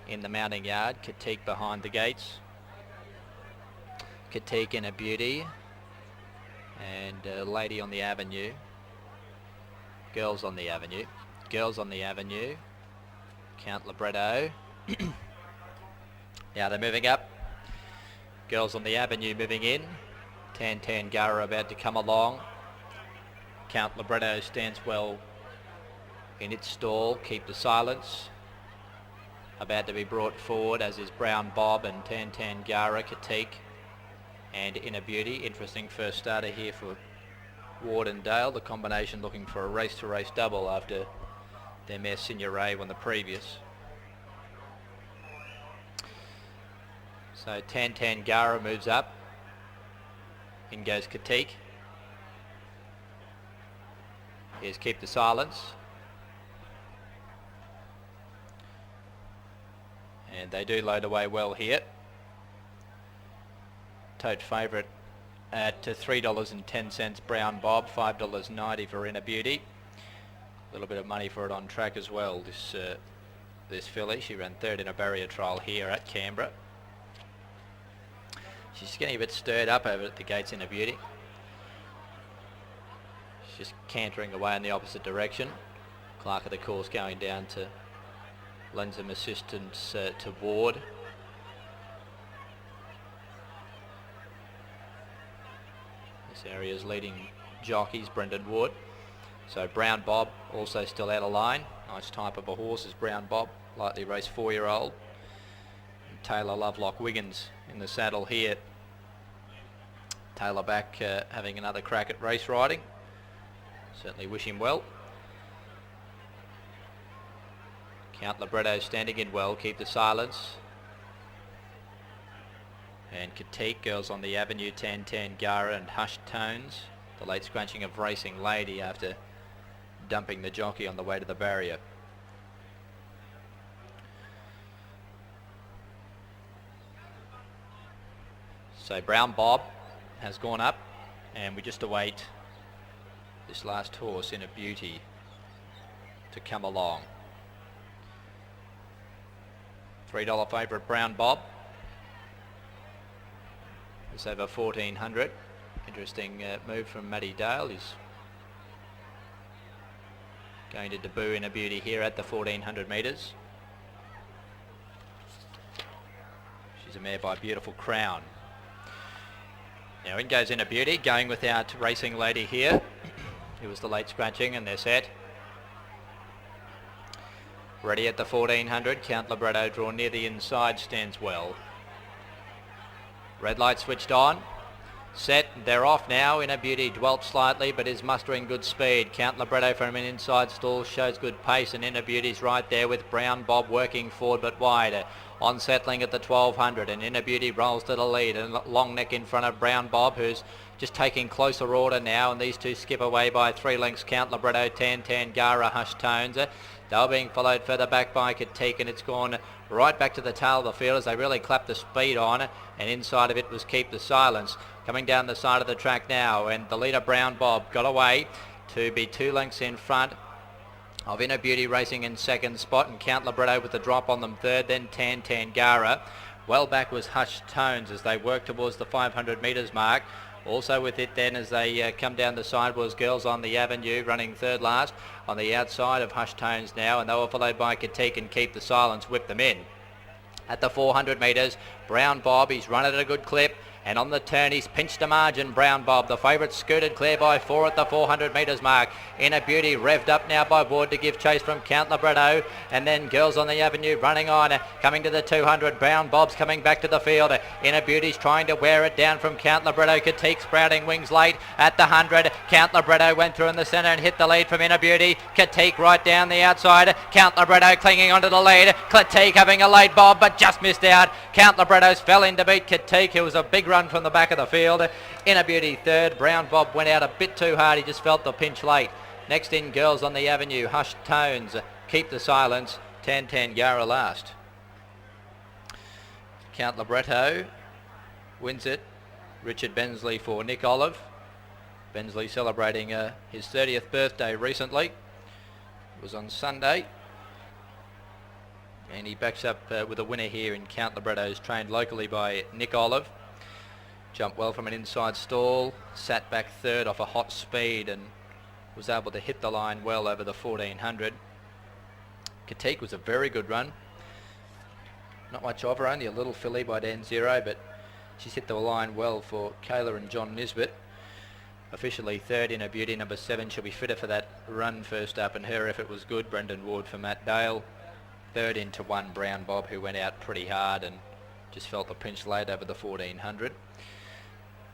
in the mounting yard. Katique behind the gates. Katique in a beauty. And Lady on the Avenue. Girls on the Avenue. Girls on the Avenue. Count Libretto. Now they're moving up. Girls on the Avenue moving in. Tan Gara about to come along. Count Libretto stands well in its stall. Keep the Silence. About to be brought forward, as is Brown Bob and Tan Gara, Katique and Inner Beauty. Interesting first starter here for Ward and Dale. The combination looking for a race-to-race double after their mare Signoret won the previous. So Tan Gara moves up. In goes Katique. Here's Keep the Silence. And they do load away well here. Tote favourite at $3.10 Brown Bob, $5.90 for Inner Beauty. A little bit of money for it on track as well, this filly. She ran third in a barrier trial here at Canberra. She's getting a bit stirred up over at the gates, Inner Beauty. She's just cantering away in the opposite direction. Clerk of the course going down to lend some assistance to Ward. This area's leading jockeys, Brendan Ward. So Brown Bob also still out of line. Nice type of a horse is Brown Bob, lightly raced 4-year-old. Taylor Lovelock Wiggins in the saddle here. Taylor back having another crack at race riding. Certainly wish him well. Count Libretto standing in well. Keep the Silence. And Katique, Girls on the Avenue, Tan Gara and Hushed Tones. The late scrunching of Racing Lady after dumping the jockey on the way to the barrier. So Brown Bob has gone up, and we just await this last horse, Inner Beauty, to come along. $3 favourite Brown Bob. It's over 1400. Interesting move from Matty Dale. He's going to debut Inner Beauty here at the 1400 metres. She's a mare by Beautiful Crown. Now in goes Inner Beauty, going without Racing Lady here. It was the late scratching, and they're set. Ready at the 1400. Count Libretto drawn near the inside, stands well. Red light switched on. Set, they're off now. Inner Beauty dwelt slightly but is mustering good speed. Count Libretto from an inside stall shows good pace, and Inner Beauty's right there with Brown Bob working forward but wide. On settling at the 1200, and Inner Beauty rolls to the lead, and Long Neck in front of Brown Bob, who's just taking closer order now, and these two skip away by 3 lengths. Count Libretto, Tan Gara, Hushed Tones. They're being followed further back by Katique, and it's gone right back to the tail of the field as they really clapped the speed on, and inside of it was Keep the Silence. Coming down the side of the track now, and the leader Brown Bob got away to be 2 lengths in front of Inner Beauty, racing in second spot, and Count Libretto with the drop on them third, then Tan Gara. Well back was Hushed Tones as they work towards the 500 metres mark. Also with it then as they come down the side was Girls on the Avenue, running third last on the outside of Hushed Tones now, and they were followed by Katique and Keep the Silence, whip them in. At the 400 metres, Brown Bob, he's run at a good clip, and on the turn he's pinched a margin. Brown Bob, the favourite, scooted clear by 4 at the 400 metres mark. Inner Beauty revved up now by Ward to give chase from Count Libretto, and then Girls on the Avenue running on, coming to the 200. Brown Bob's coming back to the field. Inner Beauty's trying to wear it down from Count Libretto. Katique sprouting wings late at the 100. Count Libretto went through in the centre and hit the lead from Inner Beauty. Katique right down the outside. Count Libretto clinging onto the lead. Katique having a late bob but just missed out. Count Libretto's fell in to beat Katique. It was a big run from the back of the field. Inner Beauty third. Brown Bob went out a bit too hard. He just felt the pinch late. Next in Girls on the Avenue, Hushed Tones, Keep the Silence, Tan Gara last. Count Libretto wins it. Richard Bensley for Nick Olive. Bensley celebrating his 30th birthday recently. It was on Sunday. And he backs up with a winner here in Count Libretto's, trained locally by Nick Olive. Jumped well from an inside stall, sat back third off a hot speed and was able to hit the line well over the 1400. Katique was a very good run. Not much of her, only a little filly by Dan Zero, but she's hit the line well for Kayla and John Nisbet. Officially third in a beauty, number 7. She'll be fitter for that run first up, and her effort was good. Brendan Ward for Matt Dale. Third into 1, Brown Bob, who went out pretty hard and just felt the pinch late over the 1400.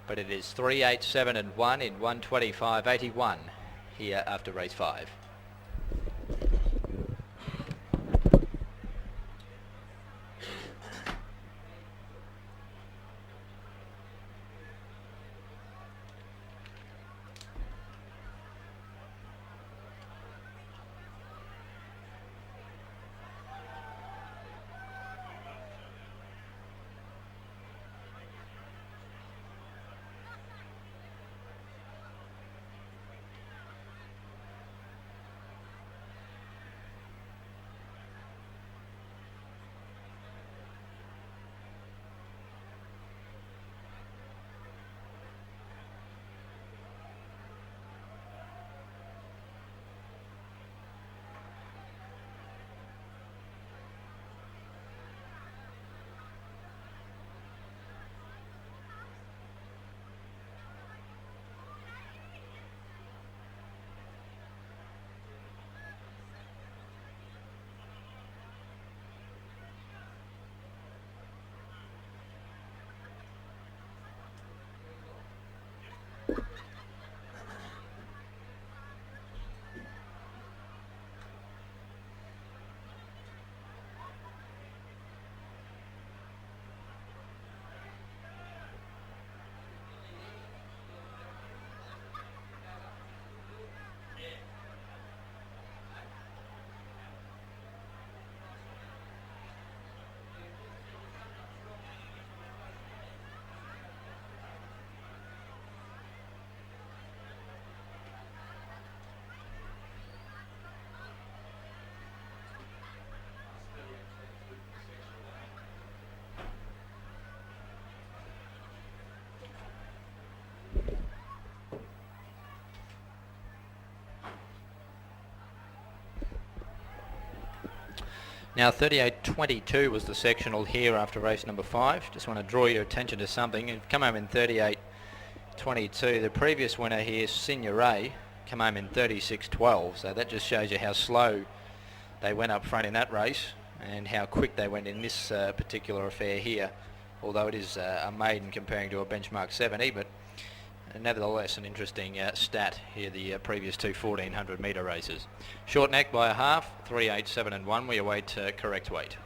But it is 3, 8, 7 and 1 in 125.81 here after race 5. Now 38.22 was the sectional here after race number 5. Just want to draw your attention to something. You've come home in 38.22. The previous winner here, Senior Ray, come home in 36.12. So that just shows you how slow they went up front in that race and how quick they went in this particular affair here. Although it is a maiden comparing to a benchmark 70, but nevertheless an interesting stat here, the previous two 1400 metre races. Short neck by a half, 3, 8, 7 and 1. We await correct weight.